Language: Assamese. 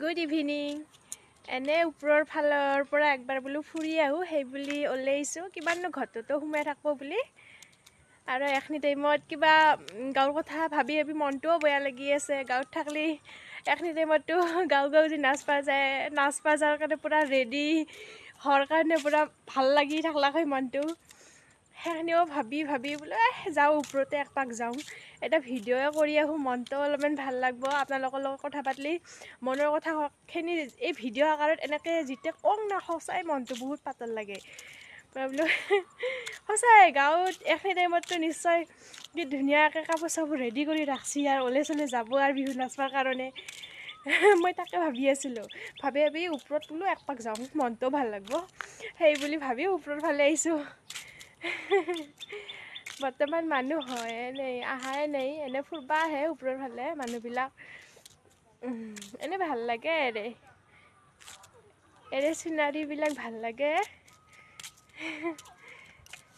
Good evening. এনে ওপৰৰ ফালৰ পৰা একবাৰ বোলো ফুৰি আহোঁ, সেই বুলি ওলাইছোঁ। কিমাননো ঘৰতো সোমাই থাকিব বুলি। আৰু এইখিনি টাইমত কিবা গাঁৱৰ কথা ভাবি ভাবি মনটোও বেয়া লাগি আছে। গাঁৱত থাকলি এইখিনি টাইমততো গাঁও যি নাচ পা যায়, নাচ পা যোৱাৰ কাৰণে পূৰা ৰেডি হোৱাৰ কাৰণে পূৰা ভাল লাগি থাকলাক হয় মনটো। সেইখিনিও ভাবি ভাবি বোলে যাওঁ ওপৰতে একপাক যাওঁ, এটা ভিডিঅ'য়ে কৰি আহোঁ, মনটো অলপমান ভাল লাগব। আপোনালোকৰ লগত কথা পাতলি মনৰ কথাখিনি এই ভিডিঅ' আকাৰত এনেকৈ যেতিয়া কওঁ না, সঁচাই মনটো বহুত পাতল লাগে। বোলো সঁচাই গাঁৱত এইখিনি টাইমততো নিশ্চয় কি ধুনীয়াকৈ কাপোৰ চাপোৰ ৰেডি কৰি ৰাখছি আৰু ওলাই চলে যাব আৰু বিহু নাচবাৰ কাৰণে। মই তাকে ভাবি আছিলোঁ, ভাবি ভাবি ওপৰত বোলো একপাক যাওঁ, মনটোও ভাল লাগব। সেই বুলি ভাবি ওপৰৰ ফালে আহিছোঁ। বৰ্তমান মানুহ হয় এনেই আহাই নাই, এনে ফুৰবা আহে ওপৰৰ ফালে মানুহবিলাক। এনে ভাল লাগে এৰে চিনাৰীবিলাক ভাল লাগে।